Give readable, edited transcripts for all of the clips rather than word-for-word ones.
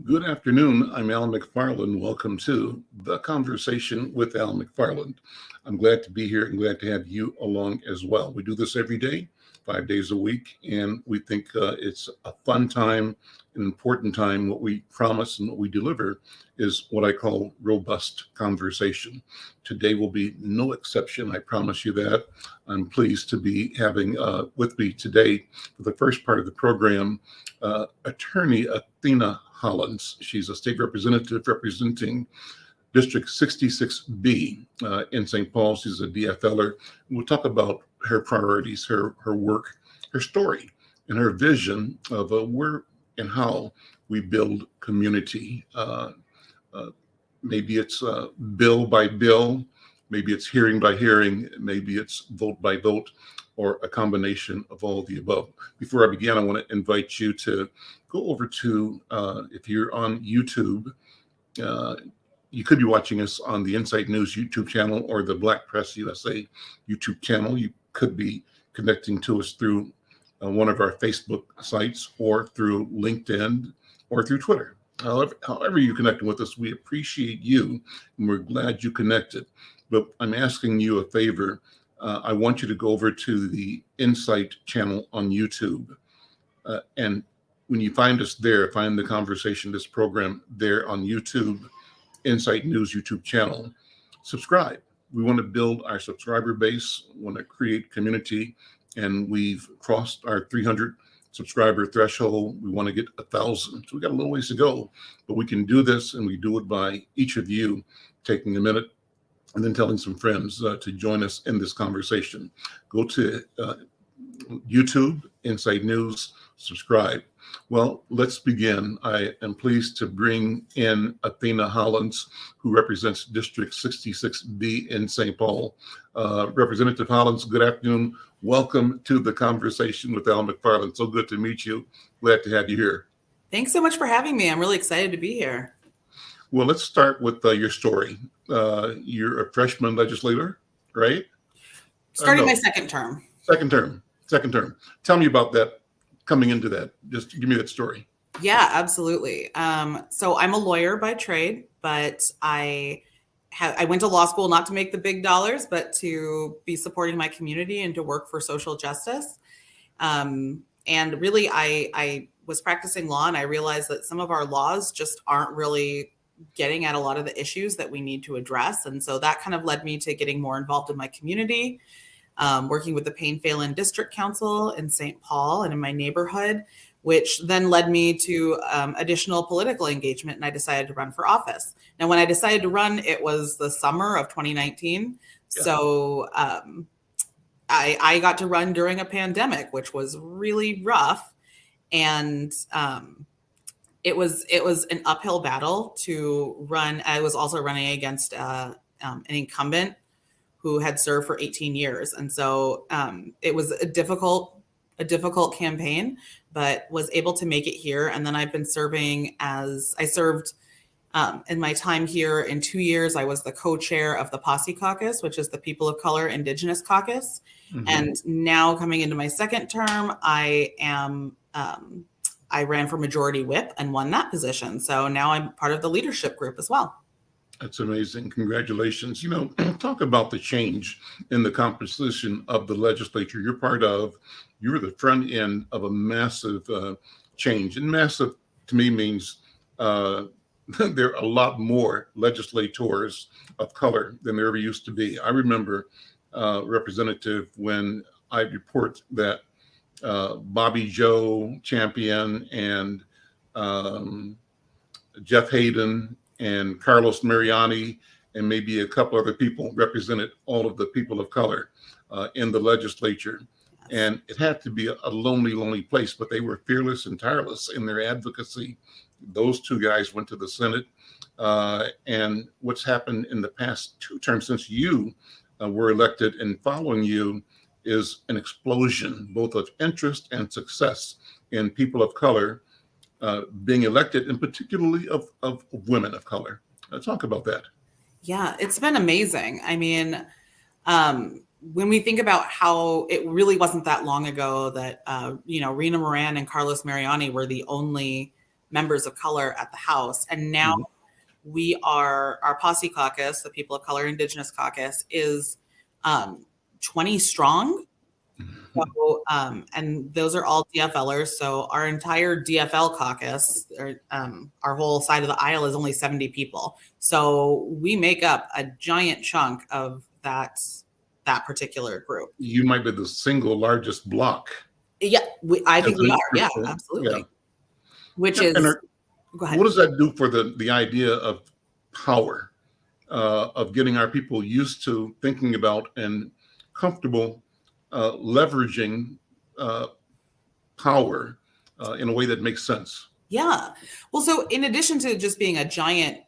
Good afternoon. I'm Al McFarlane. Welcome to The Conversation with Al McFarlane. I'm glad to be here and glad to have you along as well. We do this every day, 5 days a week, and we think it's a fun time, an important time. What we promise and what we deliver is what I call robust conversation. Today will be no exception. I promise you that. I'm pleased to be having with me today for the first part of the program, attorney Athena Hollins. She's a state representative representing District 66B in St. Paul. She's a DFLer. We'll talk about her priorities, her work, her story, and her vision of where and how we build community. Maybe it's bill by bill, maybe it's hearing by hearing, maybe it's vote by vote, or a combination of all of the above. Before I begin, I want to invite you to go over to, if you're on YouTube, you could be watching us on the Insight News YouTube channel or the Black Press USA YouTube channel. You could be connecting to us through one of our Facebook sites or through LinkedIn or through Twitter. However you connect with us, we appreciate you and we're glad you connected. But I'm asking you a favor. I want you to go over to the Insight channel on YouTube. And when you find us there, find the conversation, this program there on YouTube, Insight News YouTube channel, subscribe. We want to build our subscriber base, want to create community, and we've crossed our 300 subscriber threshold. We want to get 1,000. So we got a little ways to go, but we can do this, and we do it by each of you taking a minute and then telling some friends to join us in this conversation. Go to YouTube, Insight News, subscribe. Well, let's begin. I am pleased to bring in Athena Hollins, who represents District 66B in St. Paul. Representative Hollins, good afternoon. Welcome to the conversation with Al McFarlane. So good to meet you. Glad to have you here. Thanks so much for having me. I'm really excited to be here. Well, let's start with your story. You're a freshman legislator, right? Starting my second term. Second term. Tell me about that, coming into that. Just give me that story. Yeah, absolutely. So I'm a lawyer by trade, but I went to law school not to make the big dollars, but to be supporting my community and to work for social justice. And really, I was practicing law and I realized that some of our laws just aren't really getting at a lot of the issues that we need to address. And so that kind of led me to getting more involved in my community, working with the Payne-Phelan District Council in St. Paul and in my neighborhood, which then led me to additional political engagement, and I decided to run for office. Now, when I decided to run, it was the summer of 2019. Yeah. So I got to run during a pandemic, which was really rough. And it was an uphill battle to run. I was also running against an incumbent who had served for 18 years. And so it was a difficult campaign, but was able to make it here. And then I've been serving in my time here in 2 years, I was the co-chair of the Posse Caucus, which is the People of Color Indigenous Caucus. Mm-hmm. And now coming into my second term, I ran for majority whip and won that position. So now I'm part of the leadership group as well. That's amazing. Congratulations. Talk about the change in the composition of the legislature you're part of. You were the front end of a massive change. And massive to me means there are a lot more legislators of color than there ever used to be. I remember, Representative, when I report that Bobby Joe Champion and Jeff Hayden and Carlos Mariani and maybe a couple other people represented all of the people of color in the legislature. And it had to be a lonely, lonely place, but they were fearless and tireless in their advocacy. Those two guys went to the Senate. And what's happened in the past 2 terms since you were elected and following you is an explosion, both of interest and success in people of color being elected, and particularly of women of color. Talk about that. Yeah, it's been amazing. I mean, when we think about how it really wasn't that long ago that, Rena Moran and Carlos Mariani were the only members of color at the House. And now our Posse Caucus, the People of Color Indigenous Caucus, is 20 strong. So, and those are all DFLers. So our entire DFL caucus, our whole side of the aisle, is only 70 people. So we make up a giant chunk of that particular group. You might be the single largest block. Yeah, I think we are. Yeah, Yeah. absolutely. Yeah. Which And is, go ahead. What does that do for the idea of power, of getting our people used to thinking about and comfortable leveraging power in a way that makes sense? Yeah. Well, so in addition to just being a giant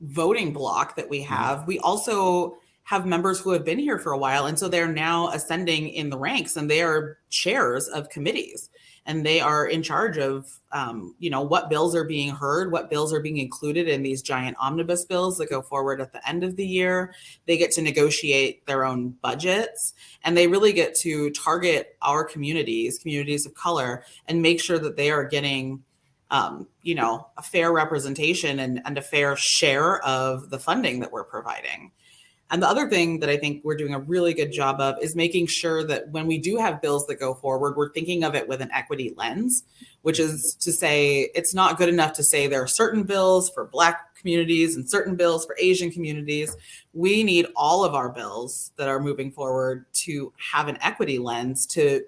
voting block that we have, we also have members who have been here for a while. And so they're now ascending in the ranks, and they are chairs of committees, and they are in charge of, what bills are being heard, what bills are being included in these giant omnibus bills that go forward at the end of the year. They get to negotiate their own budgets, and they really get to target our communities of color, and make sure that they are getting a fair representation and a fair share of the funding that we're providing. And the other thing that I think we're doing a really good job of is making sure that when we do have bills that go forward, we're thinking of it with an equity lens, which is to say it's not good enough to say there are certain bills for Black communities and certain bills for Asian communities. We need all of our bills that are moving forward to have an equity lens to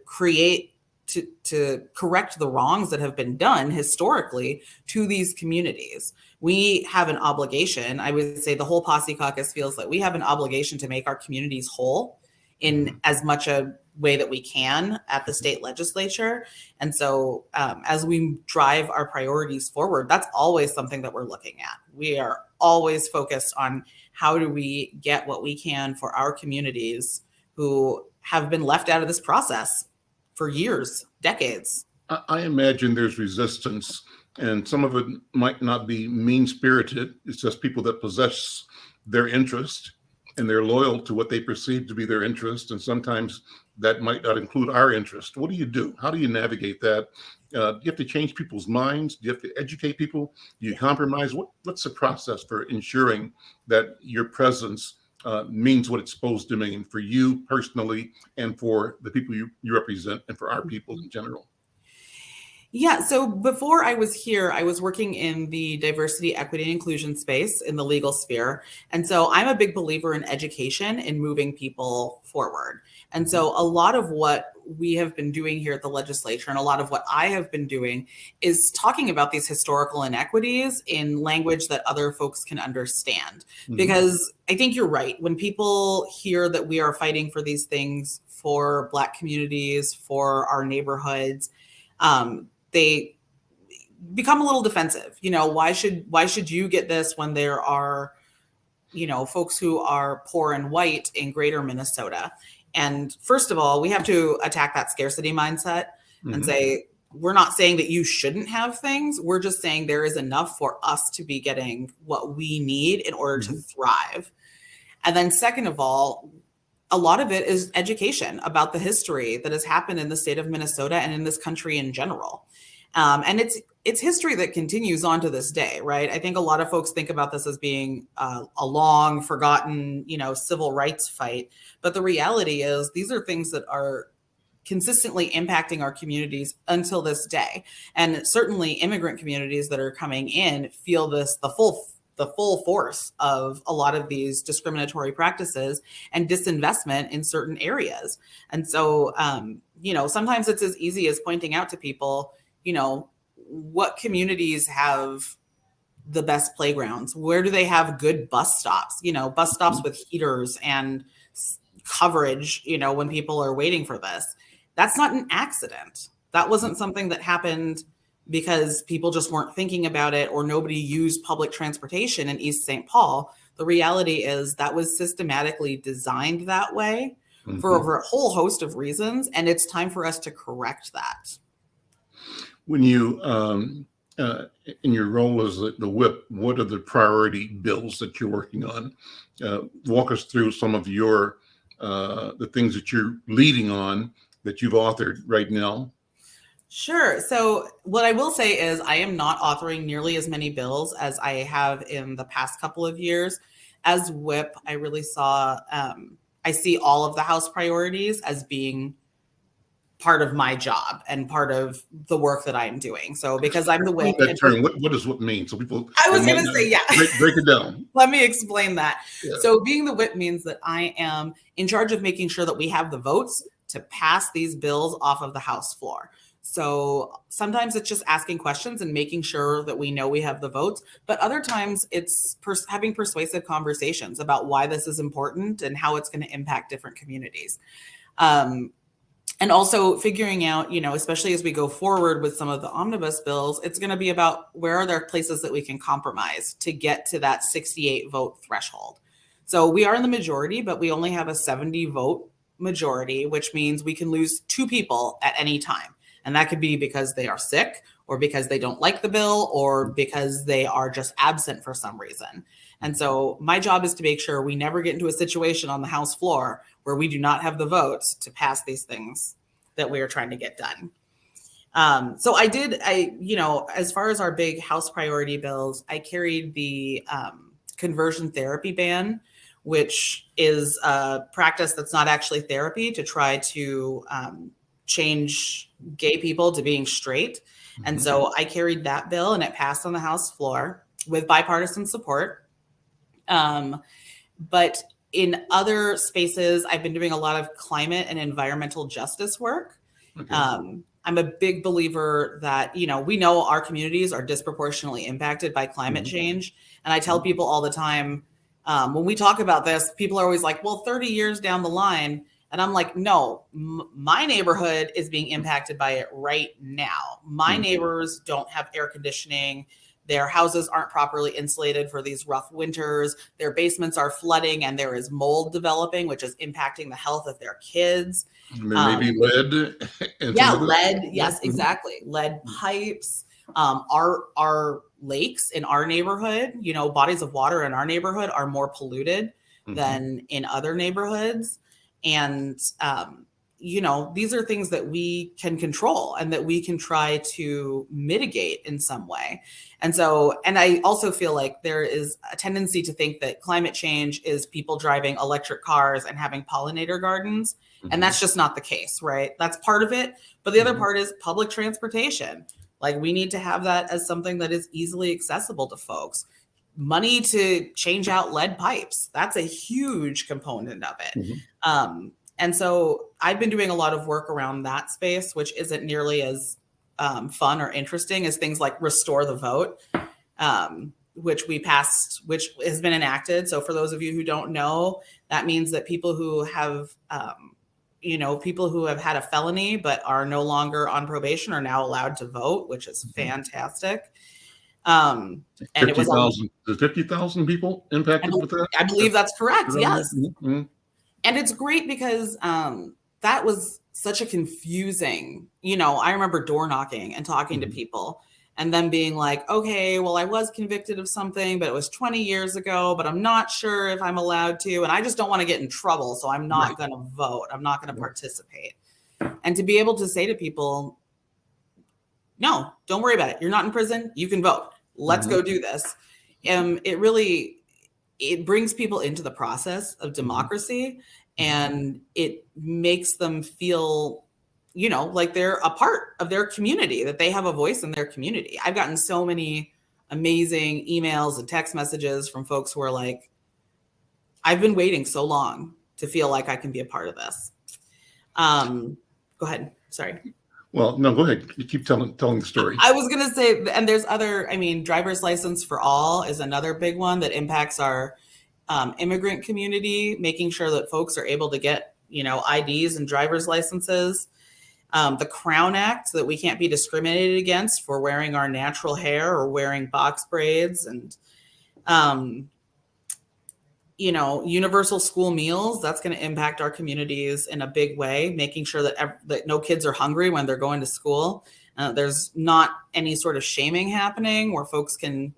correct the wrongs that have been done historically to these communities. We have an obligation. I would say the whole Posse Caucus feels that we have an obligation to make our communities whole in as much a way that we can at the state legislature. And so as we drive our priorities forward, that's always something that we're looking at. We are always focused on how do we get what we can for our communities who have been left out of this process for years, decades. I imagine there's resistance, and some of it might not be mean-spirited. It's just people that possess their interest, and they're loyal to what they perceive to be their interest, and sometimes that might not include our interest. What do you do? How do you navigate that? Do you have to change people's minds? Do you have to educate people? Do you compromise? What's the process for ensuring that your presence means what it's supposed to mean for you personally and for the people you represent and for our people in general? Yeah, so before I was here, I was working in the diversity, equity, and inclusion space in the legal sphere. And so I'm a big believer in education and moving people forward. And so a lot of what we have been doing here at the legislature, and a lot of what I have been doing, is talking about these historical inequities in language that other folks can understand. Because I think you're right. When people hear that we are fighting for these things for Black communities, for our neighborhoods, they become a little defensive. Why should you get this when there are, folks who are poor and white in greater Minnesota? And first of all, we have to attack that scarcity mindset and say, we're not saying that you shouldn't have things. We're just saying there is enough for us to be getting what we need in order to thrive. And then second of all, a lot of it is education about the history that has happened in the state of Minnesota and in this country in general. And it's history that continues on to this day, right? I think a lot of folks think about this as being a long forgotten, civil rights fight. But the reality is these are things that are consistently impacting our communities until this day. And certainly immigrant communities that are coming in feel the full force of a lot of these discriminatory practices and disinvestment in certain areas. And so, sometimes it's as easy as pointing out to people, what communities have the best playgrounds? Where do they have good bus stops? Bus stops with heaters and coverage, when people are waiting for this. That's not an accident. That wasn't something that happened because people just weren't thinking about it or nobody used public transportation in East St. Paul. The reality is that was systematically designed that way for over a whole host of reasons. And it's time for us to correct that. When you, in your role as the whip, what are the priority bills that you're working on? Walk us through some of the things that you're leading on that you've authored right now. Sure. So what I will say is I am not authoring nearly as many bills as I have in the past couple of years. As whip, I really saw, I see all of the House priorities as being part of my job and part of the work that I'm doing. So because I'm the Explain whip, that term. What does what mean? So people I they was might going to not say, yeah. break it down. Let me explain that. Yeah. So being the whip means that I am in charge of making sure that we have the votes to pass these bills off of the House floor. So sometimes it's just asking questions and making sure that we know we have the votes. But other times it's having persuasive conversations about why this is important and how it's going to impact different communities. And also figuring out, especially as we go forward with some of the omnibus bills, it's going to be about where are there places that we can compromise to get to that 68 vote threshold. So we are in the majority, but we only have a 70 vote majority, which means we can lose 2 people at any time. And that could be because they are sick or because they don't like the bill or because they are just absent for some reason. And so my job is to make sure we never get into a situation on the House floor where we do not have the votes to pass these things that we are trying to get done. So as far as our big House priority bills, I carried the conversion therapy ban, which is a practice that's not actually therapy to try to change gay people to being straight. Mm-hmm. And so I carried that bill and it passed on the House floor with bipartisan support. But in other spaces, I've been doing a lot of climate and environmental justice work. Okay. I'm a big believer that, we know our communities are disproportionately impacted by climate change. And I tell people all the time, when we talk about this, people are always like, well, 30 years down the line. And I'm like, no, my neighborhood is being impacted by it right now. My neighbors don't have air conditioning. Their houses aren't properly insulated for these rough winters. Their basements are flooding and there is mold developing, which is impacting the health of their kids. Maybe lead. Lead. Yes, exactly. Lead pipes. Our lakes in our neighborhood, bodies of water in our neighborhood are more polluted than in other neighborhoods. And, these are things that we can control and that we can try to mitigate in some way. And I also feel like there is a tendency to think that climate change is people driving electric cars and having pollinator gardens. And that's just not the case, right? That's part of it. But the other part is public transportation. Like we need to have that as something that is easily accessible to folks. Money to change out lead pipes. That's a huge component of it. And so I've been doing a lot of work around that space, which isn't nearly as fun or interesting as things like Restore the Vote, which we passed, which has been enacted. So for those of you who don't know, that means that people who have, people who have had a felony but are no longer on probation are now allowed to vote, which is fantastic. And 50,000 people impacted with that? I believe that's correct. Yes. Mm-hmm. And it's great because that was such a confusing, I remember door knocking and talking to people and then being like, okay, well, I was convicted of something, but it was 20 years ago, but I'm not sure if I'm allowed to. And I just don't want to get in trouble. So I'm not going to vote. I'm not going to participate. And to be able to say to people, no, don't worry about it. You're not in prison. You can vote. Let's go do this. It brings people into the process of democracy and it makes them feel, like they're a part of their community, that they have a voice in their community. I've gotten so many amazing emails and text messages from folks who are like, I've been waiting so long to feel like I can be a part of this. Go ahead. Sorry. Well, no, go ahead. You keep telling the story. I was going to say, and there's other, driver's license for all is another big one that impacts our immigrant community, making sure that folks are able to get, IDs and driver's licenses. The Crown Act, so that we can't be discriminated against for wearing our natural hair or wearing box braids, and universal school meals. That's going to impact our communities in a big way, making sure that no kids are hungry when they're going to school. There's not any sort of shaming happening where folks can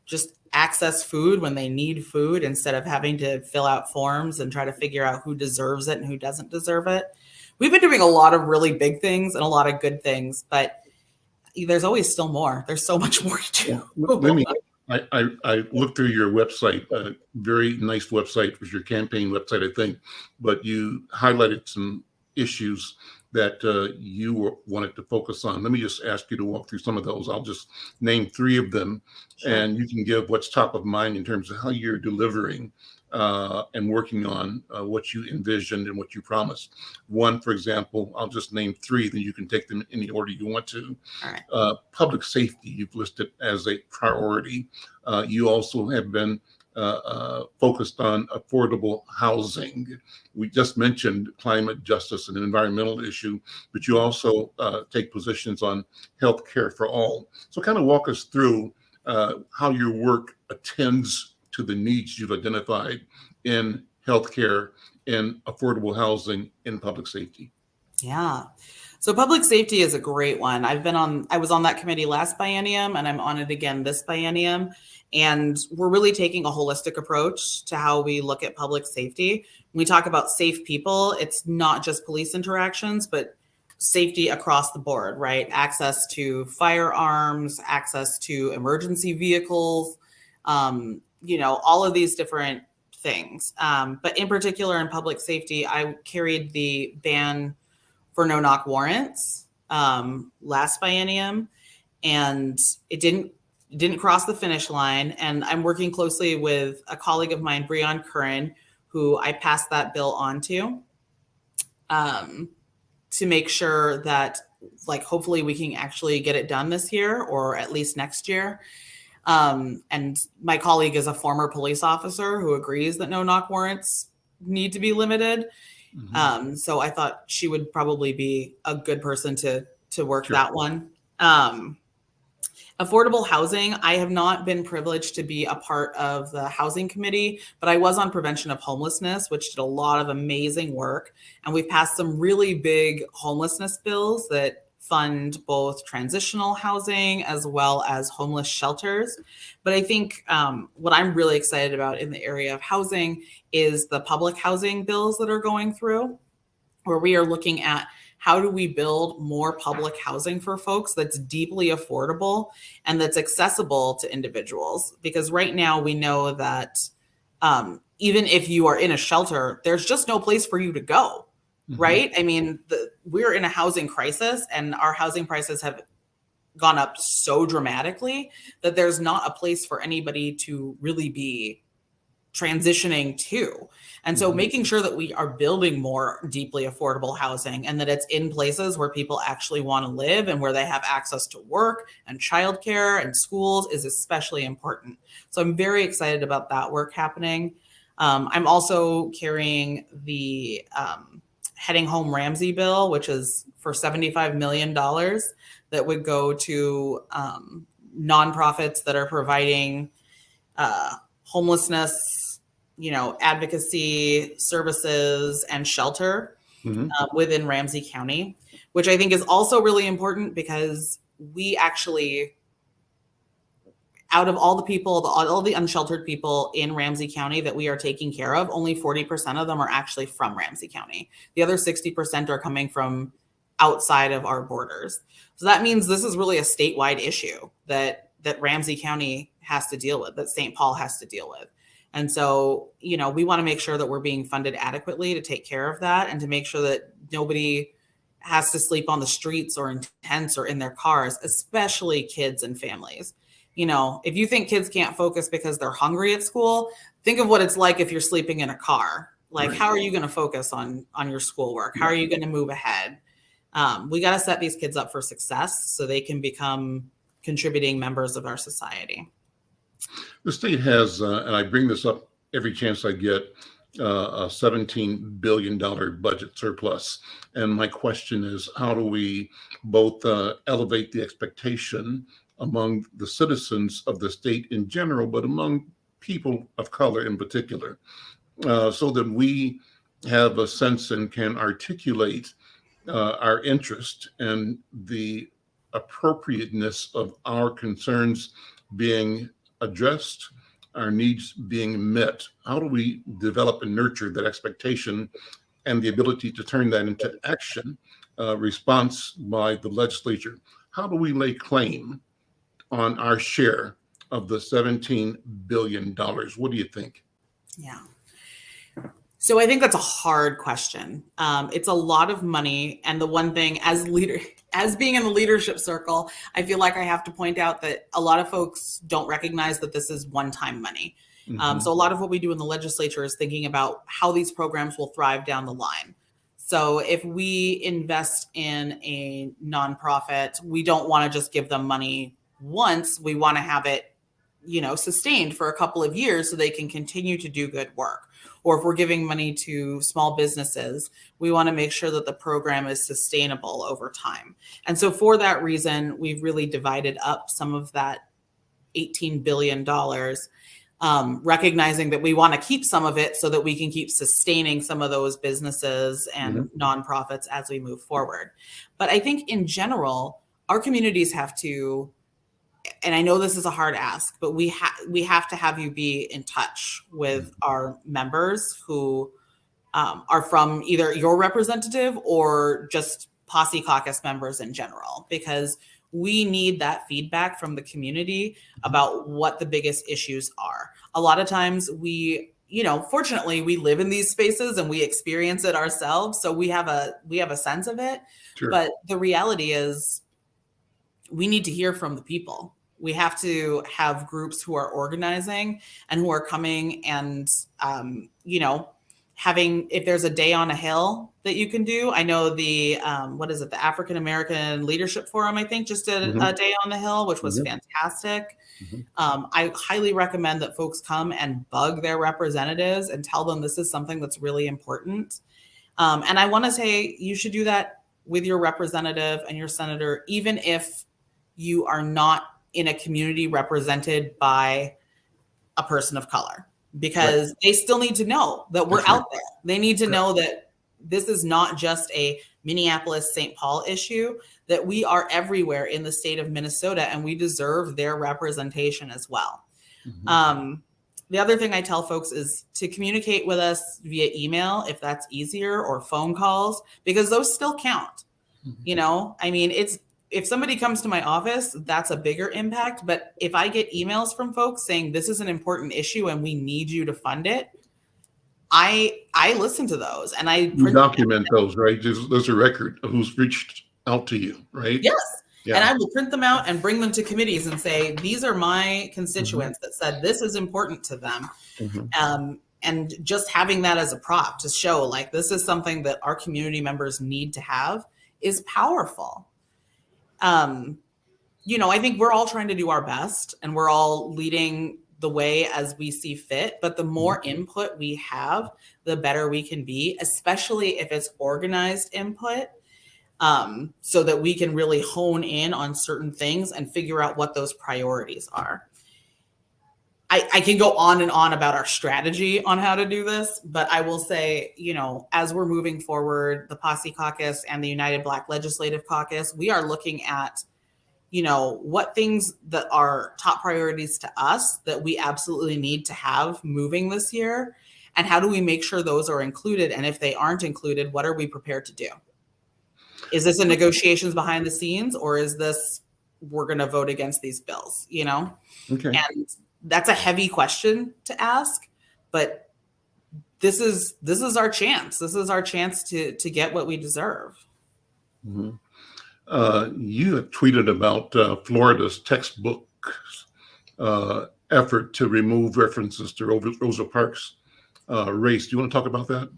just access food when they need food instead of having to fill out forms and try to figure out who deserves it and who doesn't deserve it. We've been doing a lot of really big things and a lot of good things, but there's always still more. There's so much more to do. Let me. I looked through your website. Very nice website. It was your campaign website, I think. But you highlighted some issues that you wanted to focus on. Let me just ask you to walk through some of those. I'll just name 3 of them, Sure. and you can give what's top of mind in terms of how you're delivering and working on what you envisioned and what you promised. One, for example, I'll just name 3, then you can take them in the order you want to. All right. Public safety, you've listed as a priority. You also have been focused on affordable housing. We just mentioned climate justice and an environmental issue, but you also take positions on health care for all. So kind of walk us through how your work attends to the needs you've identified in healthcare, in affordable housing, in public safety. Yeah. So public safety is a great one. I was on that committee last biennium, and I'm on it again this biennium. And we're really taking a holistic approach to how we look at public safety. When we talk about safe people, it's not just police interactions, but safety across the board, right? Access to firearms, access to emergency vehicles, all of these different things. But in particular, in public safety, I carried the ban for no-knock warrants last biennium, and it didn't cross the finish line. And I'm working closely with a colleague of mine, Breon Curran, who I passed that bill on to make sure that, hopefully we can actually get it done this year or at least next year. And my colleague is a former police officer who agrees that no-knock warrants need to be limited. Mm-hmm. So I thought she would probably be a good person to work Sure. that one. Affordable housing, I have not been privileged to be a part of the housing committee, but I was on prevention of homelessness, which did a lot of amazing work. And we've passed some really big homelessness bills that fund both transitional housing as well as homeless shelters. But I think what I'm really excited about in the area of housing is the public housing bills that are going through, where we are looking at how do we build more public housing for folks that's deeply affordable and that's accessible to individuals? Because right now we know that even if you are in a shelter, there's just no place for you to go, mm-hmm. right? I mean, we're in a housing crisis, and our housing prices have gone up so dramatically that there's not a place for anybody to really be transitioning to. And so making sure that we are building more deeply affordable housing and that it's in places where people actually want to live and where they have access to work and childcare and schools is especially important. So I'm very excited about that work happening. I'm also carrying the Heading Home Ramsey bill, which is for $75 million that would go to nonprofits that are providing homelessness, advocacy services and shelter within Ramsey County, which I think is also really important because we actually, out of all the people, all the unsheltered people in Ramsey County that we are taking care of, only 40% of them are actually from Ramsey County. The other 60% are coming from outside of our borders. So that means this is really a statewide issue that Ramsey County has to deal with, that St. Paul has to deal with. And so, we want to make sure that we're being funded adequately to take care of that and to make sure that nobody has to sleep on the streets or in tents or in their cars, especially kids and families. If you think kids can't focus because they're hungry at school, think of what it's like if you're sleeping in a car. Right. How are you going to focus on your schoolwork? How are you going to move ahead? We got to set these kids up for success so they can become contributing members of our society. The state has, and I bring this up every chance I get, a $17 billion budget surplus. And my question is, how do we both elevate the expectation among the citizens of the state in general, but among people of color in particular, so that we have a sense and can articulate our interest and the appropriateness of our concerns being addressed, our needs being met? How do we develop and nurture that expectation and the ability to turn that into action, response by the legislature? how do we lay claim on our share of the $17 billion? What do you think? Yeah. So I think that's a hard question. It's a lot of money. And the one thing as being in the leadership circle, I feel like I have to point out that a lot of folks don't recognize that this is one-time money. So a lot of what we do in the legislature is thinking about how these programs will thrive down the line. So if we invest in a nonprofit, we don't want to just give them money once. We want to have it, sustained for a couple of years so they can continue to do good work. Or if we're giving money to small businesses, we want to make sure that the program is sustainable over time. And so for that reason, we've really divided up some of that $18 billion, recognizing that we want to keep some of it so that we can keep sustaining some of those businesses and nonprofits as we move forward. But I think in general, our communities have to, and I know this is a hard ask, but we have to have you be in touch with our members who are from either your representative or just Posse Caucus members in general, because we need that feedback from the community about what the biggest issues are. A lot of times fortunately we live in these spaces and we experience it ourselves. So we have a sense of it. Sure. But the reality is we need to hear from the people. We have to have groups who are organizing and who are coming and, having, if there's a day on a hill that you can do. I know the African American Leadership Forum, I think, just did a day on the hill, which was fantastic. I highly recommend that folks come and bug their representatives and tell them this is something that's really important. And I want to say you should do that with your representative and your senator, even if you are not in a community represented by a person of color, because they still need to know that we're out there. They need to know that this is not just a Minneapolis, St. Paul issue, that we are everywhere in the state of Minnesota and we deserve their representation as well. The other thing I tell folks is to communicate with us via email, if that's easier, or phone calls, because those still count. If somebody comes to my office, that's a bigger impact. But if I get emails from folks saying this is an important issue and we need you to fund it, I listen to those and I document those, right? There's a record of who's reached out to you, right? Yes. Yeah. And I will print them out and bring them to committees and say, these are my constituents that said this is important to them. And just having that as a prop to show like this is something that our community members need to have is powerful. I think we're all trying to do our best and we're all leading the way as we see fit, but the more input we have, the better we can be, especially if it's organized input, so that we can really hone in on certain things and figure out what those priorities are. I can go on and on about our strategy on how to do this, but I will say, as we're moving forward, the Posse Caucus and the United Black Legislative Caucus, we are looking at, what things that are top priorities to us that we absolutely need to have moving this year, and how do we make sure those are included? And if they aren't included, what are we prepared to do? Is this a negotiations behind the scenes, or is this, we're going to vote against these bills, Okay. And that's a heavy question to ask, but this is our chance. This is our chance to get what we deserve. You have tweeted about Florida's textbook effort to remove references to Rosa Parks' race. Do you want to talk about that?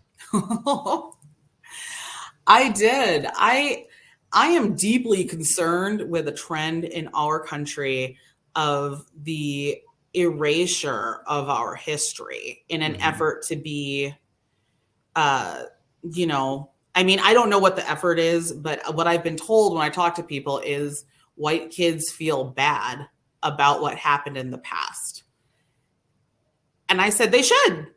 I did. I am deeply concerned with a trend in our country of the erasure of our history in an effort to be, I don't know what the effort is, but what I've been told when I talk to people is white kids feel bad about what happened in the past. And I said, they should.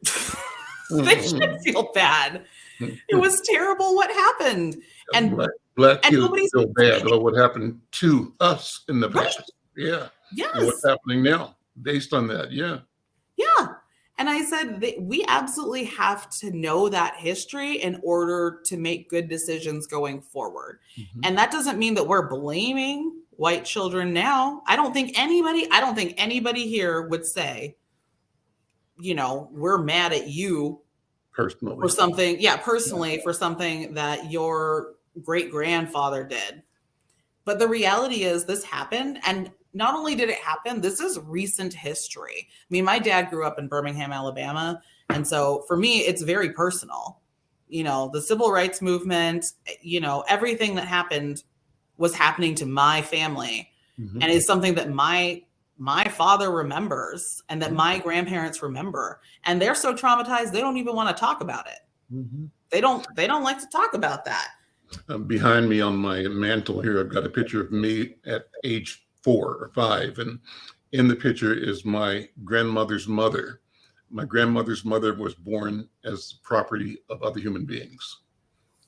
They should feel bad. It was terrible what happened. And black kids feel bad about what happened to us in the past. Right. Yeah. Yes. And what's happening now based on that. Yeah. Yeah. And I said, we absolutely have to know that history in order to make good decisions going forward. And that doesn't mean that we're blaming white children now. I don't think anybody here would say, we're mad at you personally for something. Yeah, personally for something that your great grandfather did. But the reality is this happened. And not only did it happen, this is recent history. I mean, my dad grew up in Birmingham, Alabama. And so for me, it's very personal. The civil rights movement, everything that happened was happening to my family. Mm-hmm. And it's something that my father remembers and that my grandparents remember. And they're so traumatized, they don't even want to talk about it. Mm-hmm. They don't like to talk about that. Behind me on my mantle here, I've got a picture of me at age 4 or 5. And in the picture is my grandmother's mother. My grandmother's mother was born as property of other human beings.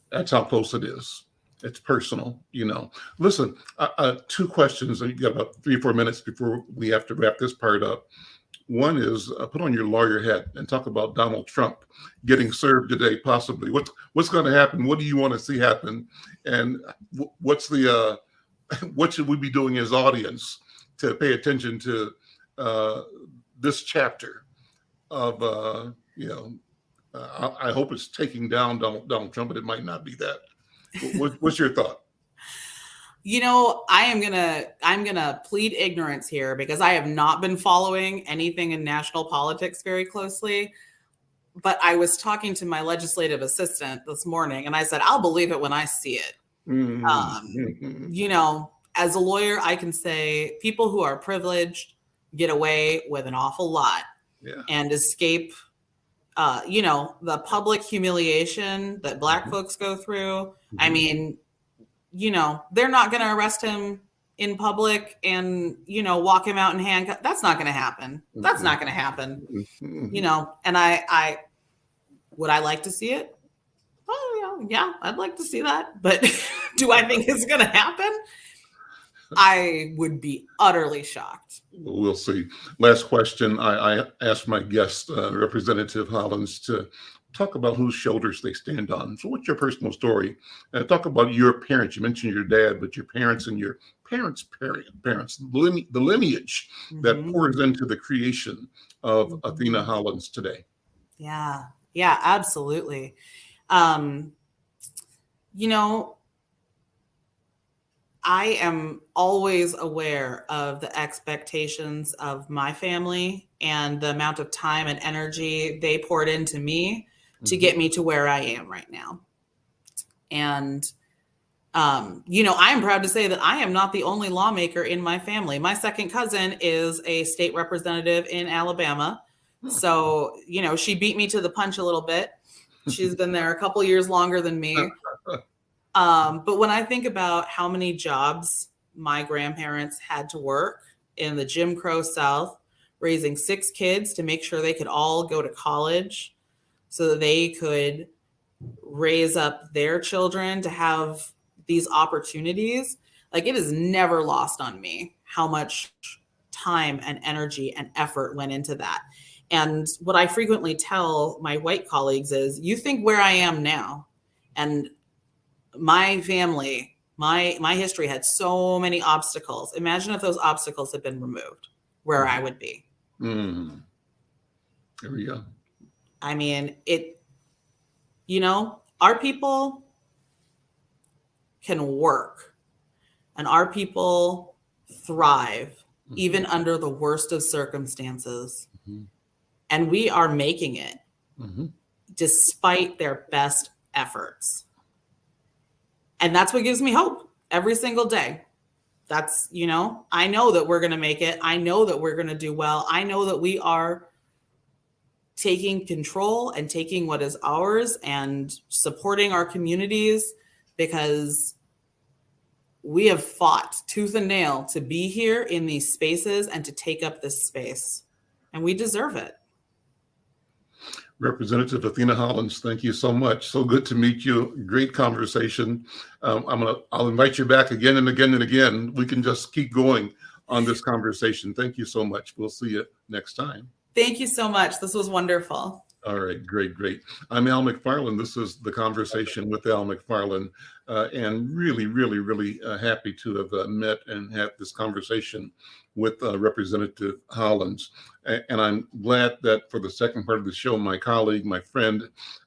That's how close it is. It's personal, Listen, 2 questions. You got about 3 or 4 minutes before we have to wrap this part up. One is put on your lawyer hat and talk about Donald Trump getting served today, possibly. What's going to happen? What do you want to see happen? And what should we be doing as audience to pay attention to this chapter of, I hope it's taking down Donald Trump, but it might not be that. What's your thought? I'm gonna plead ignorance here because I have not been following anything in national politics very closely. But I was talking to my legislative assistant this morning, and I said, "I'll believe it when I see it." Mm-hmm. As a lawyer, I can say people who are privileged get away with an awful lot and escape, the public humiliation that Black folks go through. Mm-hmm. I mean, they're not going to arrest him in public and, walk him out in handcuffs. That's not going to happen. That's not going to happen. And I would I like to see it? Oh, yeah, I'd like to see that. But do I think it's going to happen? I would be utterly shocked. We'll see. Last question. I asked my guest, Representative Hollins, to talk about whose shoulders they stand on. So what's your personal story? Talk about your parents. You mentioned your dad, but your parents and your parents, the lineage that pours into the creation of Athena Hollins today. Yeah, absolutely. I am always aware of the expectations of my family and the amount of time and energy they poured into me to get me to where I am right now. And, I'm proud to say that I am not the only lawmaker in my family. My second cousin is a state representative in Alabama. So, she beat me to the punch a little bit. She's been there a couple years longer than me. But when I think about how many jobs my grandparents had to work in the Jim Crow South, raising 6 kids to make sure they could all go to college so that they could raise up their children to have these opportunities, like it is never lost on me how much time and energy and effort went into that. And what I frequently tell my white colleagues is, you think where I am now, and my family, my history had so many obstacles. Imagine if those obstacles had been removed, where I would be. Mm-hmm. There we go. I mean, our people can work and our people thrive even under the worst of circumstances. Mm-hmm. And we are making it despite their best efforts. And that's what gives me hope every single day. That's, I know that we're going to make it. I know that we're going to do well. I know that we are taking control and taking what is ours and supporting our communities, because we have fought tooth and nail to be here in these spaces and to take up this space, and we deserve it. Representative Athena Hollins, thank you so much. So good to meet you. Great conversation. I'll invite you back again and again and again. We can just keep going on this conversation. Thank you so much. We'll see you next time. Thank you so much. This was wonderful. All right, great, great. I'm Al McFarlane. This is the conversation with Al McFarlane, and really, really, really happy to have met and had this conversation with Representative Hollins. And I'm glad that for the second part of the show, my colleague, my friend,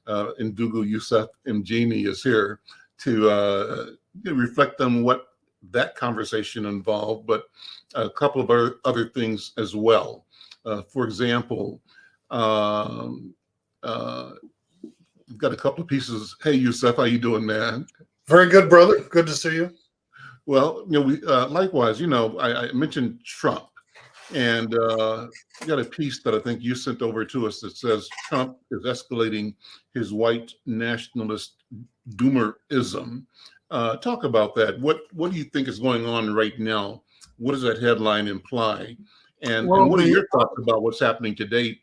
Ndugu Yusuf Mjini is here to reflect on what that conversation involved, but a couple of other things as well. For example, we've got a couple of pieces. Hey, Yusuf, how you doing, man? Very good, brother. Good to see you. Well, we likewise. I mentioned Trump, and we got a piece that I think you sent over to us that says Trump is escalating his white nationalist doomerism. Talk about that. What do you think is going on right now? What does that headline imply? And what are your thoughts about what's happening today,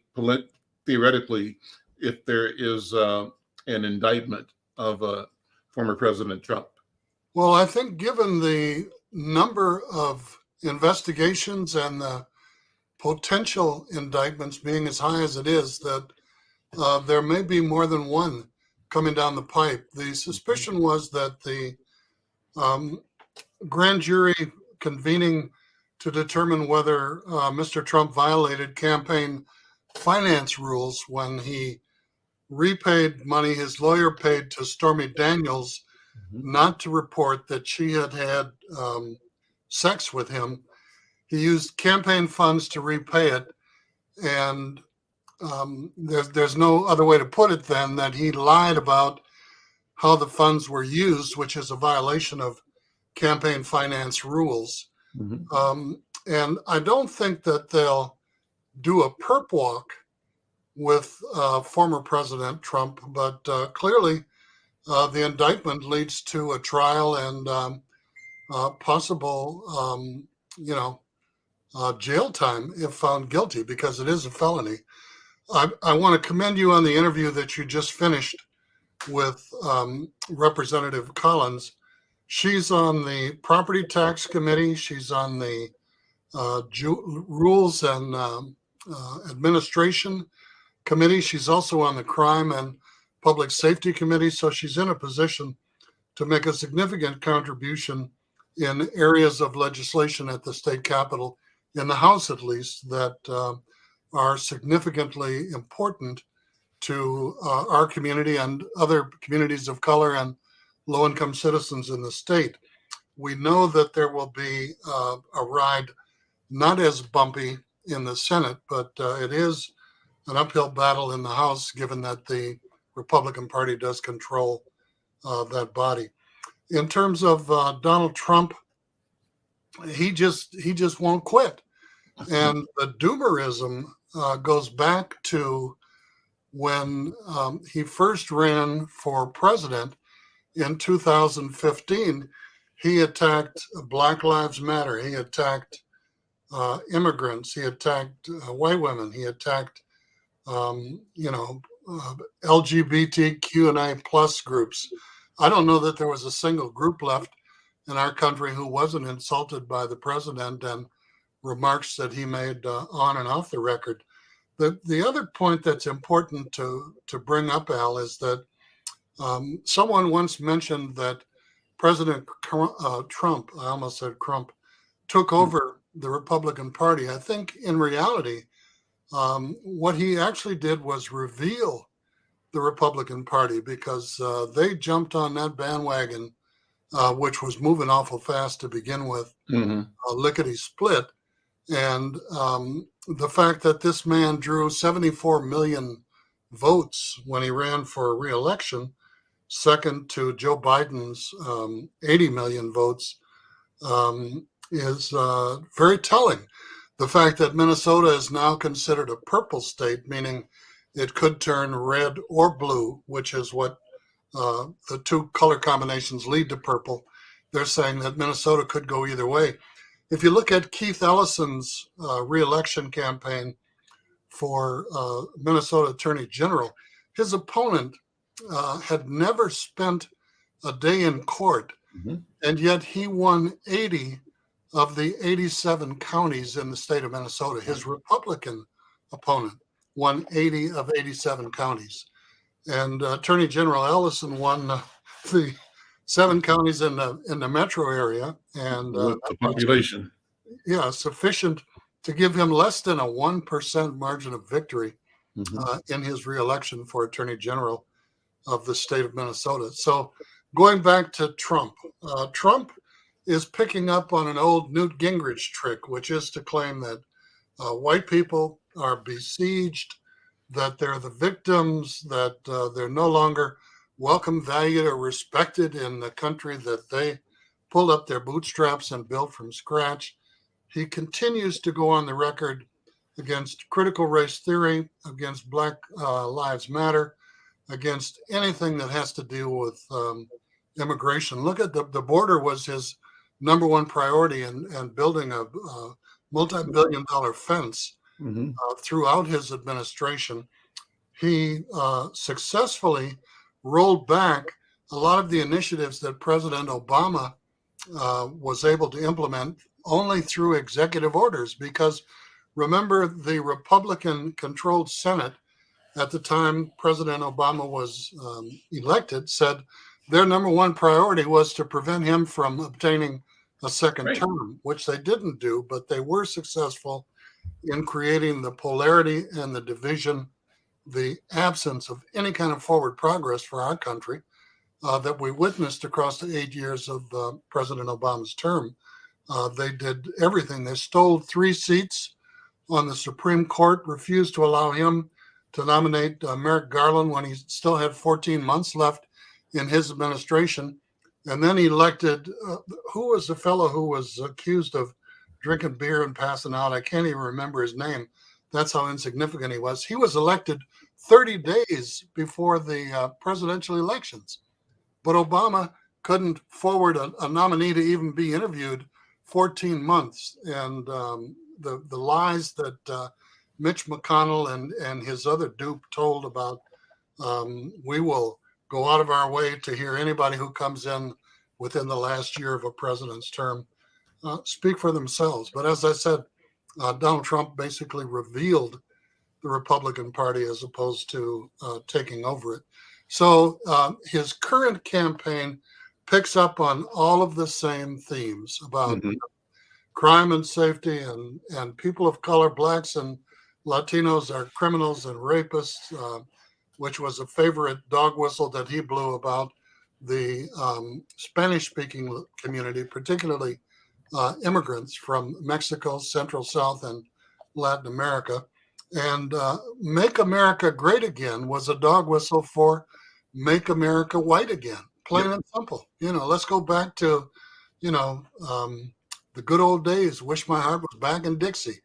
theoretically, if there is an indictment of former President Trump? Well, I think given the number of investigations and the potential indictments being as high as it is, that there may be more than one coming down the pipe. The suspicion was that the grand jury convening to determine whether Mr. Trump violated campaign finance rules when he repaid money his lawyer paid to Stormy Daniels not to report that she had had sex with him. He used campaign funds to repay it, and there's no other way to put it than that he lied about how the funds were used, which is a violation of campaign finance rules. And I don't think that they'll do a perp walk with former President Trump, but clearly the indictment leads to a trial and possible, jail time if found guilty, because it is a felony. I want to commend you on the interview that you just finished with Representative Collins. She's on the Property Tax Committee. She's on the Rules and Administration Committee. She's also on the Crime and Public Safety Committee. So she's in a position to make a significant contribution in areas of legislation at the state capitol, in the House at least, that are significantly important to our community and other communities of color and low-income citizens in the state. We know that there will be a ride not as bumpy in the Senate, but it is an uphill battle in the House, given that the Republican Party does control that body. In terms of Donald Trump, he just won't quit. And the doomerism goes back to when he first ran for president in 2015. He attacked Black Lives Matter. He attacked immigrants. He attacked white women. He attacked, LGBTQ&I plus groups. I don't know that there was a single group left in our country who wasn't insulted by the president and remarks that he made on and off the record. The other point that's important to bring up, Al, is that someone once mentioned that President Trump, I almost said Crump, took over the Republican Party. I think in reality, what he actually did was reveal the Republican Party, because they jumped on that bandwagon, which was moving awful fast to begin with, lickety split. And the fact that this man drew 74 million votes when he ran for re-election, second to Joe Biden's 80 million votes, is very telling. The fact that Minnesota is now considered a purple state, meaning it could turn red or blue, which is what the two color combinations lead to purple. They're saying that Minnesota could go either way. If you look at Keith Ellison's re-election campaign for Minnesota Attorney General, his opponent had never spent a day in court, and yet he won 80 of the 87 counties in the state of Minnesota, his Republican opponent. won 80 of 87 counties. And Attorney General Ellison won the 7 counties in the metro area. And with the population. yeah, sufficient to give him less than a 1% margin of victory in his reelection for Attorney General of the state of Minnesota. So going back to Trump, Trump is picking up on an old Newt Gingrich trick, which is to claim that white people are besieged, that they're the victims, that they're no longer welcome, valued, or respected in the country that they pulled up their bootstraps and built from scratch. He continues to go on the record against critical race theory, against Black Lives Matter, against anything that has to do with immigration. Look at the border was his number one priority, and building a multi-billion-dollar fence throughout his administration. He successfully rolled back a lot of the initiatives that President Obama was able to implement only through executive orders, because remember, the Republican-controlled Senate at the time President Obama was elected said their number one priority was to prevent him from obtaining a second term, which they didn't do, but they were successful in creating the polarity and the division, the absence of any kind of forward progress for our country that we witnessed across the 8 years of President Obama's term. They did everything. They stole 3 seats on the Supreme Court, refused to allow him to nominate Merrick Garland when he still had 14 months left in his administration. And then he elected, who was the fellow who was accused of drinking beer and passing out? I can't even remember his name. That's how insignificant he was. He was elected 30 days before the presidential elections. But Obama couldn't forward a nominee to even be interviewed 14 months. And the lies that Mitch McConnell and his other dupe told about we will go out of our way to hear anybody who comes in within the last year of a president's term speak for themselves. But as I said, Donald Trump basically revealed the Republican Party as opposed to taking over it. So his current campaign picks up on all of the same themes about crime and safety, and people of color, blacks and Latinos are criminals and rapists, which was a favorite dog whistle that he blew about the Spanish-speaking community, particularly immigrants from Mexico, Central, South, and Latin America. And Make America Great Again was a dog whistle for Make America White Again, plain and simple. Let's go back to, the good old days. Wish my heart was back in Dixie.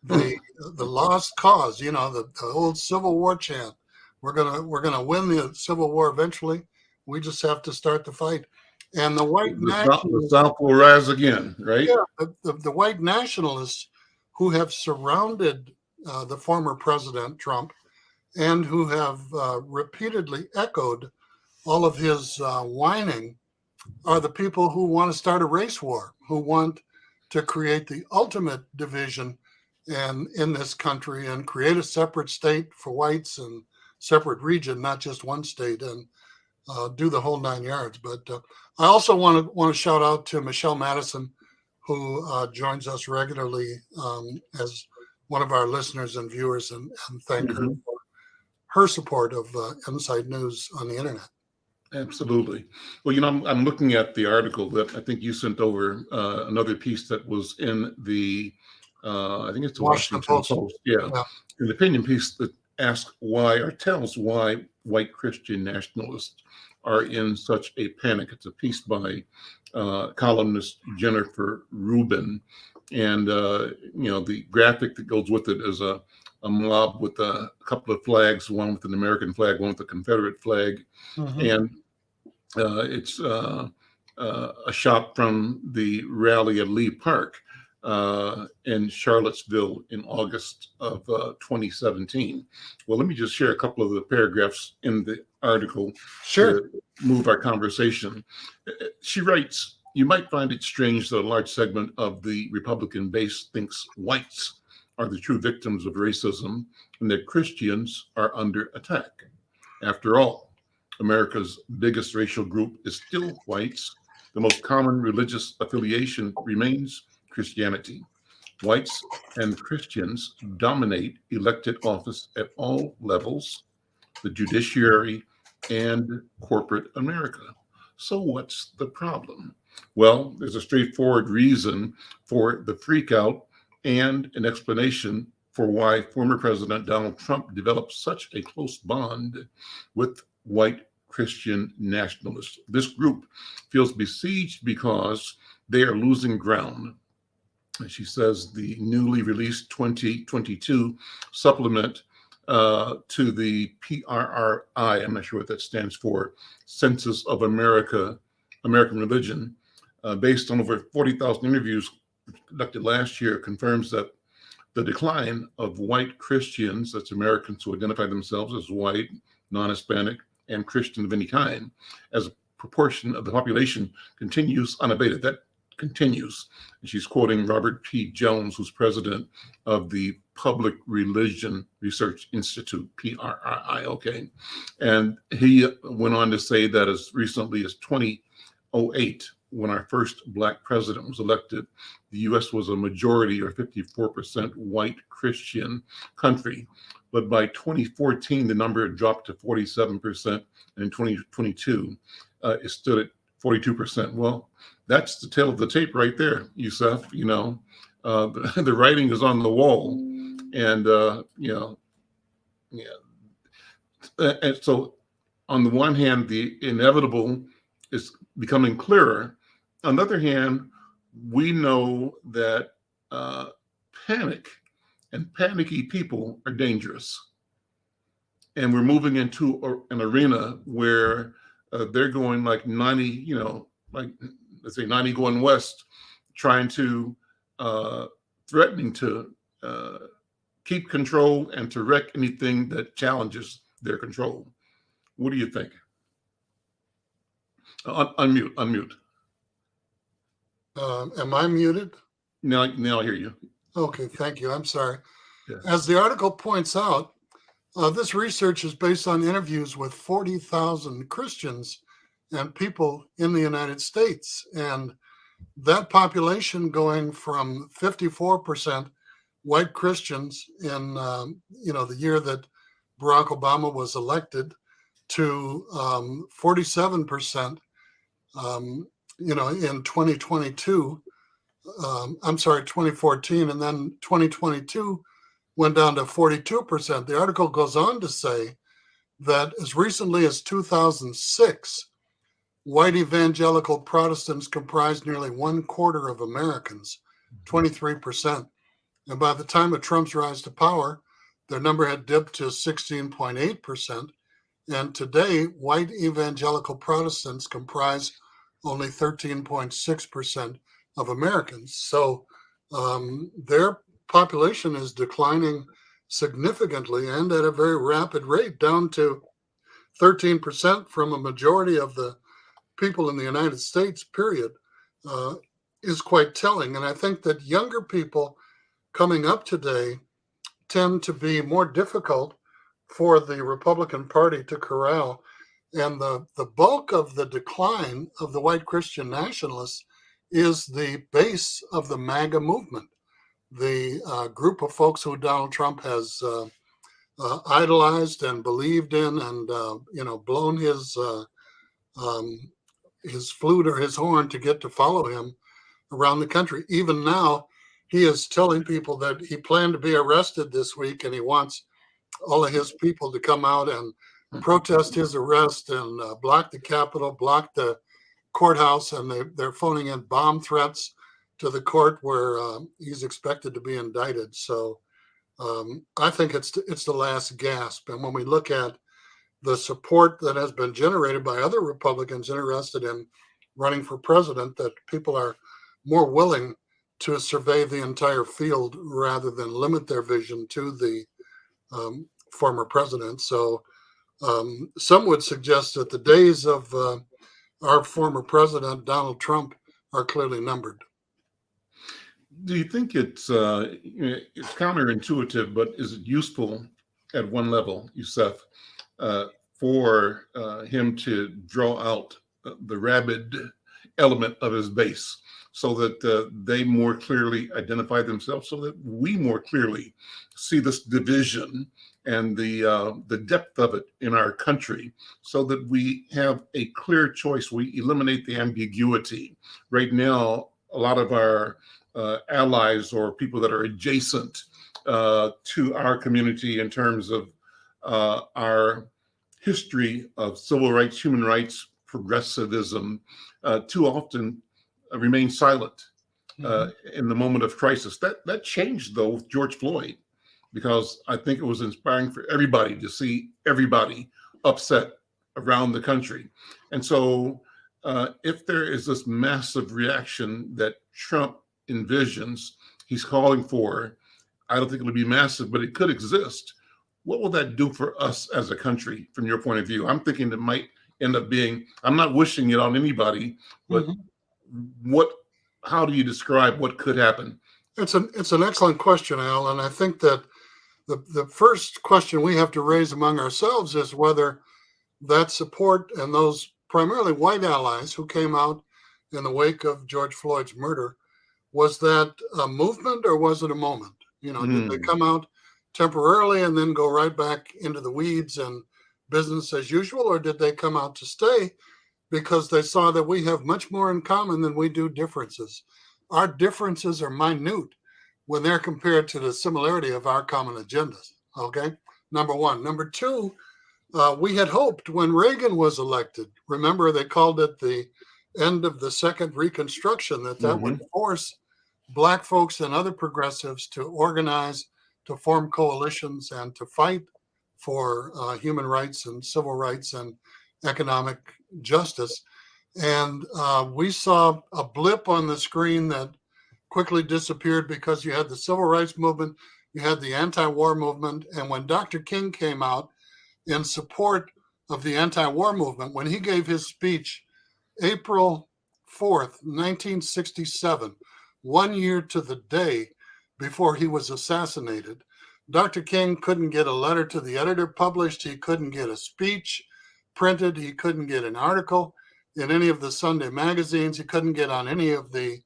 The lost cause, the old Civil War chant. We're gonna win the Civil War eventually. We just have to start the fight. And the white the South will rise again, right? Yeah, the white nationalists who have surrounded the former President Trump and who have repeatedly echoed all of his whining are the people who want to start a race war, who want to create the ultimate division in this country and create a separate state for whites and separate region, not just one state, and do the whole 9 yards. But I also want to shout out to Michelle Madison, who joins us regularly as one of our listeners and viewers, and thank her for her support of Inside News on the internet. Absolutely. Well, I'm looking at the article that I think you sent over, another piece that was in the, I think it's the Washington Post. Yeah. An opinion piece that asks why, or tells why, white Christian nationalists are in such a panic. It's a piece by columnist Jennifer Rubin. And, the graphic that goes with it is a mob with a couple of flags, one with an American flag, one with a Confederate flag. And it's a shot from the rally at Lee Park in Charlottesville in August of 2017. Well, let me just share a couple of the paragraphs in the article to move our conversation. She writes, "You might find it strange that a large segment of the Republican base thinks whites are the true victims of racism and that Christians are under attack. After all, America's biggest racial group is still whites. The most common religious affiliation remains Christianity. Whites and Christians dominate elected office at all levels, the judiciary and corporate America. So what's the problem? Well, there's a straightforward reason for the freakout and an explanation for why former President Donald Trump developed such a close bond with white Christian nationalists. This group feels besieged because they are losing ground. She says the newly released 2022 supplement to the PRRI, I'm not sure what that stands for, Census of American Religion, based on over 40,000 interviews conducted last year, confirms that the decline of white Christians, that's Americans who identify themselves as white, non-Hispanic, and Christian of any kind, as a proportion of the population continues unabated. That continues. And she's quoting Robert P. Jones, who's president of the Public Religion Research Institute, PRRI, okay? And he went on to say that as recently as 2008, when our first Black president was elected, the U.S. was a majority or 54% white Christian country. But by 2014, the number had dropped to 47%, and in 2022, it stood at 42%. Well, that's the tail of the tape right there, Yusef. You know, the writing is on the wall, and you know, yeah. And so, on the one hand, the inevitable is becoming clearer. On the other hand, we know that panic and panicky people are dangerous, and we're moving into an arena where they're going like 90, you know, like let's say 90 going west, trying to threatening to keep control and to wreck anything that challenges their control. What do you think? Unmute. Am I muted? Now I hear you. Okay, thank you. I'm sorry. Yeah. As the article points out, this research is based on interviews with 40,000 Christians and people in the United States. And that population going from 54% white Christians in the year that Barack Obama was elected to 47% in 2022. 2014, and then 2022 went down to 42%. The article goes on to say that as recently as 2006, white evangelical Protestants comprised nearly 1/4 of Americans, 23%. And by the time of Trump's rise to power, their number had dipped to 16.8%. And today, white evangelical Protestants comprise only 13.6% of Americans. So their population is declining significantly and at a very rapid rate, down to 13% from a majority of the people in the United States, period, is quite telling. And I think that younger people coming up today tend to be more difficult for the Republican Party to corral. And the bulk of the decline of the white Christian nationalists is the base of the MAGA movement, the group of folks who Donald Trump has idolized and believed in, and blown his flute or his horn to get to follow him around the country. Even now, he is telling people that he planned to be arrested this week, and he wants all of his people to come out and protest his arrest and block the Capitol, block the courthouse, and they're phoning in bomb threats to the court where he's expected to be indicted. So I think it's the last gasp. And when we look at the support that has been generated by other Republicans interested in running for president, that people are more willing to survey the entire field rather than limit their vision to the former president. So some would suggest that the days of our former president, Donald Trump, are clearly numbered. Do you think it's it's counterintuitive, but is it useful at one level, Yusef, for him to draw out the rabid element of his base so that they more clearly identify themselves, so that we more clearly see this division and the depth of it in our country, so that we have a clear choice. We eliminate the ambiguity. Right now, a lot of our allies or people that are adjacent to our community in terms of our history of civil rights, human rights, progressivism, too often remain silent in the moment of crisis. That changed, though, with George Floyd, because I think it was inspiring for everybody to see everybody upset around the country. And so if there is this massive reaction that Trump envisions, he's calling for, I don't think it'll be massive, but it could exist. What will that do for us as a country from your point of view? I'm thinking it might end up being, I'm not wishing it on anybody, but how do you describe what could happen? It's an excellent question, Al, and I think that the first question we have to raise among ourselves is whether that support and those primarily white allies who came out in the wake of George Floyd's murder, was that a movement or was it a moment? Did they come out temporarily and then go right back into the weeds and business as usual, or did they come out to stay because they saw that we have much more in common than we do differences? Our differences are minute when they're compared to the similarity of our common agendas, okay? Number one. Number two, we had hoped when Reagan was elected, remember they called it the end of the second Reconstruction, that would force Black folks and other progressives to organize, to form coalitions, and to fight for human rights and civil rights and economic justice. And we saw a blip on the screen that quickly disappeared because you had the civil rights movement, you had the anti-war movement, and when Dr. King came out in support of the anti-war movement, when he gave his speech April 4th, 1967, 1 year to the day before he was assassinated, Dr. King couldn't get a letter to the editor published. He couldn't get a speech printed. He couldn't get an article in any of the Sunday magazines. He couldn't get on any of the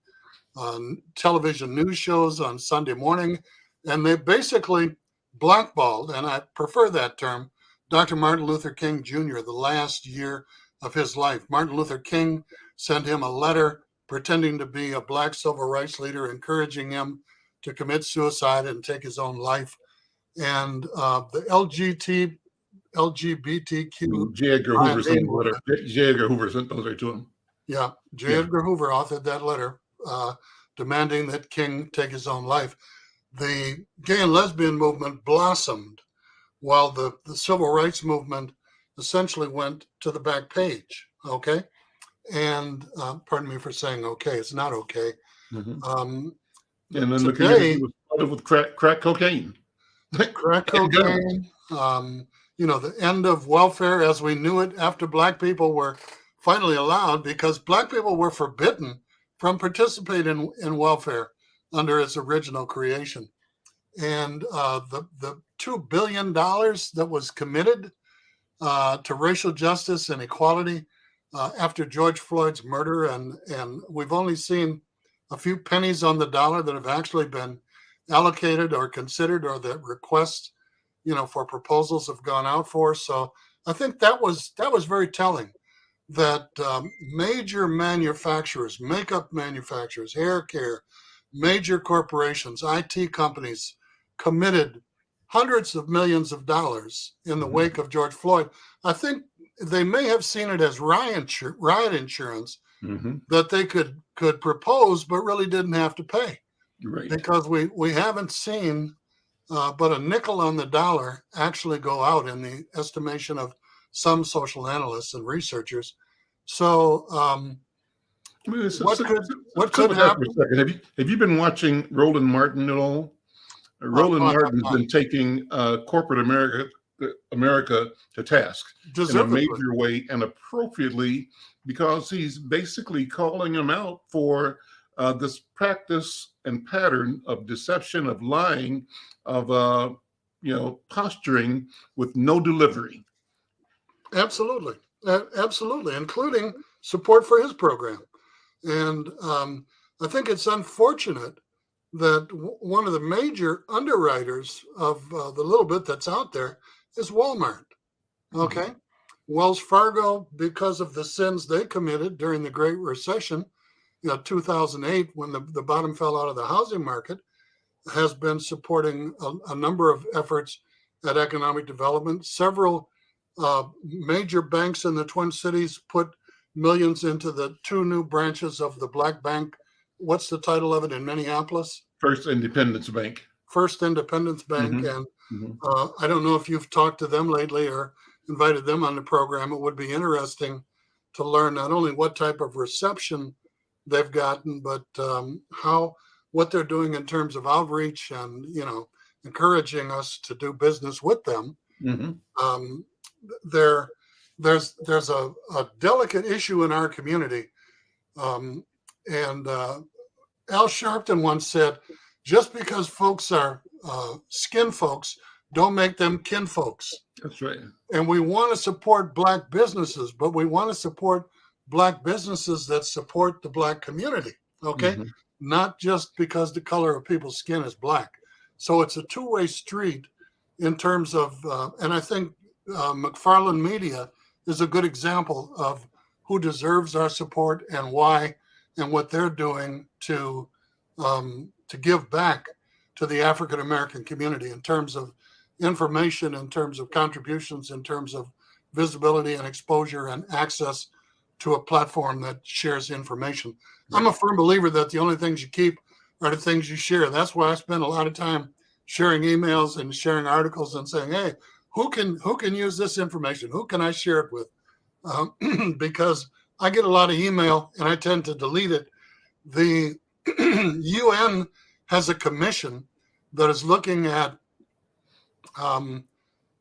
television news shows on Sunday morning. And they basically blackballed, and I prefer that term, Dr. Martin Luther King Jr., the last year of his life. Martin Luther King sent him a letter pretending to be a Black civil rights leader, encouraging him to commit suicide and take his own life. And the LGBTQ. J. Edgar Hoover sent the letter. J. Edgar Hoover sent the letter to him. Yeah, J. Edgar Hoover authored that letter demanding that King take his own life. The gay and lesbian movement blossomed while the civil rights movement essentially went to the back page, okay? And pardon me for saying okay, it's not okay. And then today, the community was flooded with crack cocaine. Crack cocaine, the end of welfare as we knew it after Black people were finally allowed, because Black people were forbidden from participating in welfare under its original creation. And the $2 billion that was committed to racial justice and equality after George Floyd's murder, and we've only seen a few pennies on the dollar that have actually been allocated or considered, or that requests, for proposals have gone out for. So I think that was very telling, that major manufacturers, makeup manufacturers, hair care, major corporations, IT companies committed hundreds of millions of dollars in the wake of George Floyd. I think they may have seen it as riot insurance that they could propose, but really didn't have to pay. Right. Because we haven't seen but a nickel on the dollar actually go out in the estimation of some social analysts and researchers. So what could happen? Have you been watching Roland Martin at all? Roland Martin's been taking corporate America to task in a major way, and appropriately, because he's basically calling them out for this practice and pattern of deception, of lying, of posturing with no delivery. Absolutely. Absolutely, including support for his program. And I think it's unfortunate that one of the major underwriters of the little bit that's out there is Walmart. Okay. Mm-hmm. Wells Fargo, because of the sins they committed during the Great Recession, 2008, when the bottom fell out of the housing market, has been supporting a number of efforts at economic development. Several major banks in the Twin Cities put millions into the 2 new branches of the Black Bank. What's the title of it in Minneapolis? First Independence Bank. First Independence Bank. Mm-hmm. And I don't know if you've talked to them lately or invited them on the program. It would be interesting to learn not only what type of reception they've gotten, but what they're doing in terms of outreach and, encouraging us to do business with them. Mm-hmm. There's a delicate issue in our community. And Al Sharpton once said, just because folks are skin folks, don't make them kin folks. That's right. And we want to support Black businesses, but we want to support Black businesses that support the Black community, okay? Mm-hmm. Not just because the color of people's skin is Black. So it's a two-way street in terms of, and I think McFarlane Media is a good example of who deserves our support and why, and what they're doing to give back to the African American community in terms of information, in terms of contributions, in terms of visibility and exposure and access to a platform that shares information. Right. I'm a firm believer that the only things you keep are the things you share. That's why I spend a lot of time sharing emails and sharing articles and saying, hey, who can use this information? Who can I share it with? Because I get a lot of email and I tend to delete it. The UN has a commission that is looking at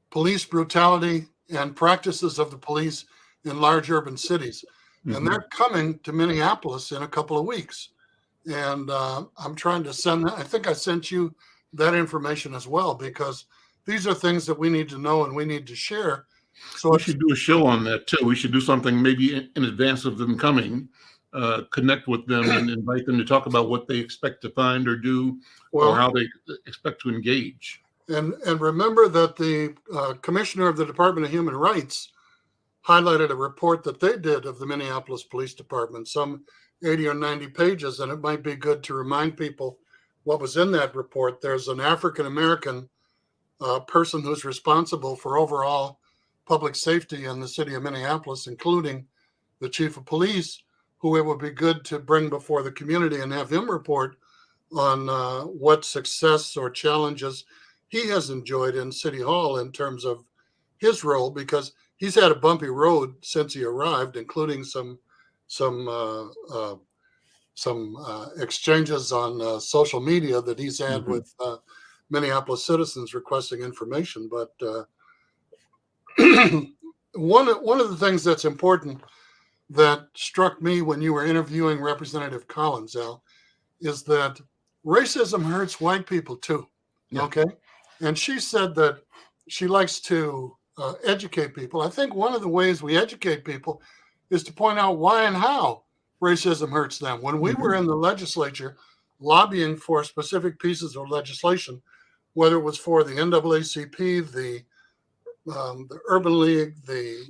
police brutality and practices of the police in large urban cities. Mm-hmm. And they're coming to Minneapolis in a couple of weeks. And I'm trying to send that. I think I sent you that information as well, because these are things that we need to know and we need to share. So we should do a show on that too. We should do something maybe in advance of them coming, connect with them and invite them to talk about what they expect to find or do, or how they expect to engage. And remember that the commissioner of the Department of Human Rights highlighted a report that they did of the Minneapolis Police Department, some 80 or 90 pages, and it might be good to remind people what was in that report. There's an African-American person who's responsible for overall public safety in the city of Minneapolis, including the chief of police, who it would be good to bring before the community and have him report on what success or challenges he has enjoyed in City Hall in terms of his role, because he's had a bumpy road since he arrived, including some exchanges on social media that he's had with Minneapolis citizens requesting information. But one of the things that's important that struck me when you were interviewing Representative Collins, Al, is that racism hurts white people too. Yeah. Okay. And she said that she likes to educate people. I think one of the ways we educate people is to point out why and how racism hurts them. When we were in the legislature lobbying for specific pieces of legislation, whether it was for the NAACP, the Urban League, the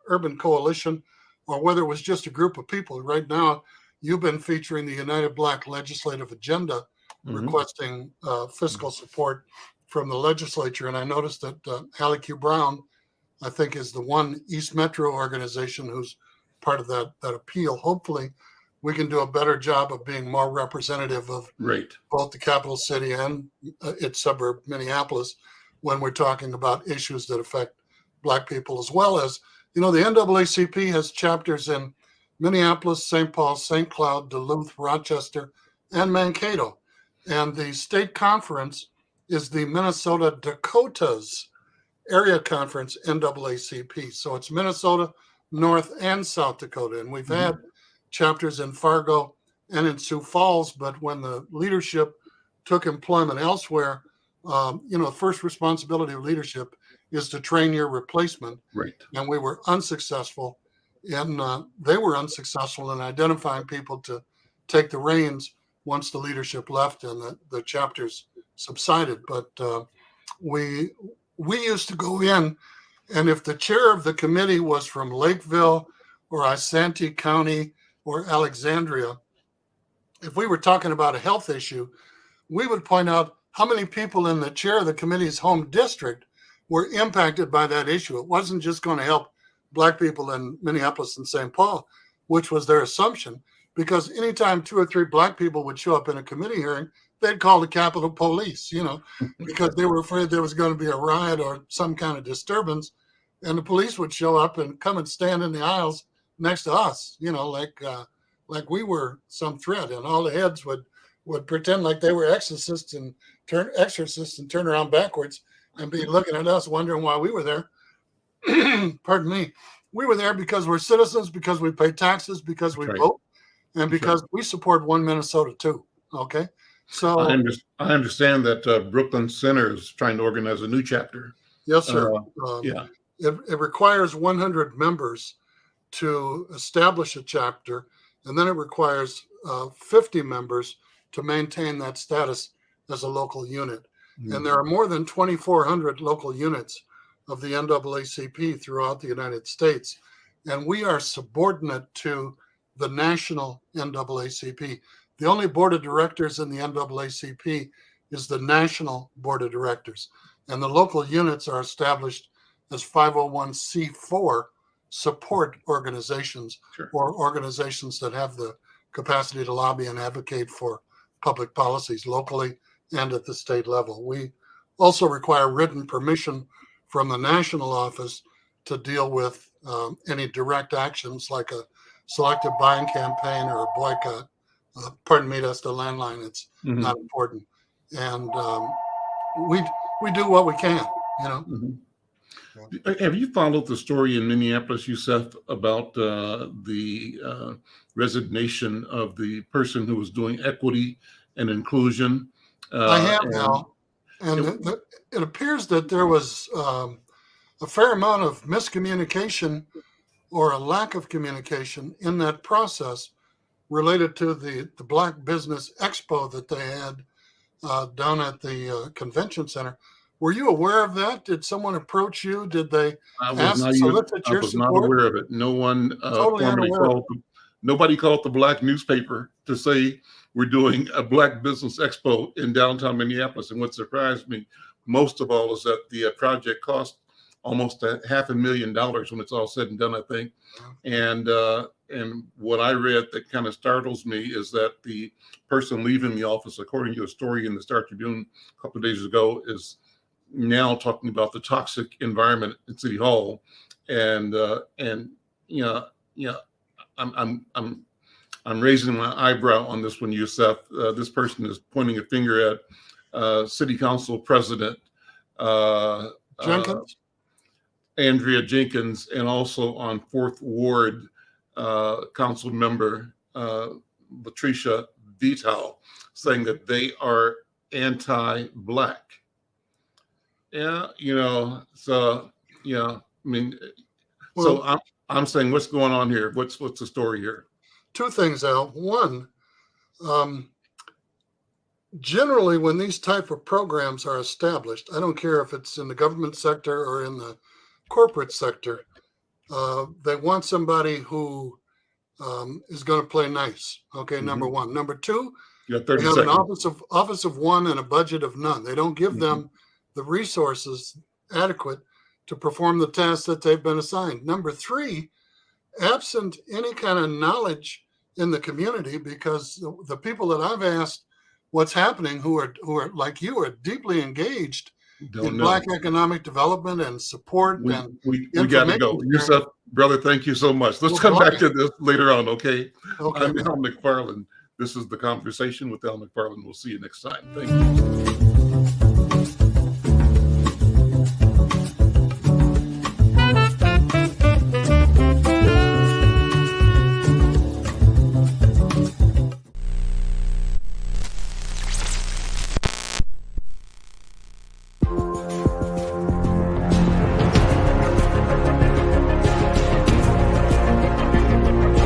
Urban Coalition, or whether it was just a group of people. Right now, you've been featuring the United Black Legislative Agenda, requesting fiscal support from the legislature. And I noticed that Hallie Q. Brown, I think, is the one East Metro organization who's part of that appeal. Hopefully, we can do a better job of being more representative of both the capital city and its suburb, Minneapolis, when we're talking about issues that affect Black people, as well as, the NAACP has chapters in Minneapolis, St. Paul, St. Cloud, Duluth, Rochester, and Mankato. And the state conference is the Minnesota Dakotas Area Conference, NAACP. So it's Minnesota, North and South Dakota. And we've had chapters in Fargo and in Sioux Falls. But when the leadership took employment elsewhere, the first responsibility of leadership is to train your replacement. Right. And we were unsuccessful they were unsuccessful in identifying people to take the reins once the leadership left and the chapters subsided. But we used to go in, and if the chair of the committee was from Lakeville or Isanti County or Alexandria, if we were talking about a health issue, we would point out how many people in the chair of the committee's home district were impacted by that issue. It wasn't just going to help Black people in Minneapolis and St. Paul, which was their assumption, because anytime 2 or 3 Black people would show up in a committee hearing, they'd call the Capitol Police, because they were afraid there was going to be a riot or some kind of disturbance, and the police would show up and come and stand in the aisles next to us, like we were some threat, and all the heads would pretend like they were exorcists and turn around backwards and be looking at us, wondering why we were there. Pardon me. We were there because we're citizens, because we pay taxes, because we vote, and because we support One Minnesota too. Okay, so I understand that Brooklyn Center is trying to organize a new chapter. Yes, sir. Yeah, it requires 100 members to establish a chapter, and then it requires 50 members to maintain that status as a local unit. Mm-hmm. And there are more than 2,400 local units of the NAACP throughout the United States. And we are subordinate to the national NAACP. The only board of directors in the NAACP is the national board of directors. And the local units are established as 501c4 support organizations, or organizations that have the capacity to lobby and advocate for public policies locally and at the state level. We also require written permission from the national office to deal with any direct actions like a selective buying campaign or a boycott. Pardon me, that's the landline. It's not important. And we do what we can, Mm-hmm. Have you followed the story in Minneapolis, Youssef, about the resignation of the person who was doing equity and inclusion? I have now. And it appears that there was a fair amount of miscommunication or a lack of communication in that process related to the Black Business Expo that they had down at the convention center. Were you aware of that? Did someone approach you? Did they solicit your support? I was not aware of it. No one nobody called the Black newspaper to say we're doing a Black Business Expo in downtown Minneapolis. And what surprised me most of all is that the project cost almost $500,000 when it's all said and done, I think. And what I read that kind of startles me is that the person leaving the office, according to a story in the Star Tribune a couple of days ago, is now talking about the toxic environment at City Hall, and I'm raising my eyebrow on this one, Youssef. This person is pointing a finger at City Council President Jenkins, Andrea Jenkins, and also on 4th Ward Council Member Patricia Vital, saying that they are anti-Black. Yeah, so I mean, well, so I'm saying, what's going on here? What's the story here? 2 things, Al. One, generally when these type of programs are established, I don't care if it's in the government sector or in the corporate sector, they want somebody who is going to play nice. Okay, number one. Number 2, they have an office of one and a budget of none. They don't give them the resources adequate to perform the tasks that they've been assigned. Number 3, absent any kind of knowledge in the community, because the people that I've asked what's happening who are like you are deeply engaged in Black economic development and support. We got to go. Youssef, brother, thank you so much. Let's come back to this later on, okay? I'm Al McFarlane. This is The Conversation with Al McFarlane. We'll see you next time. Thank you.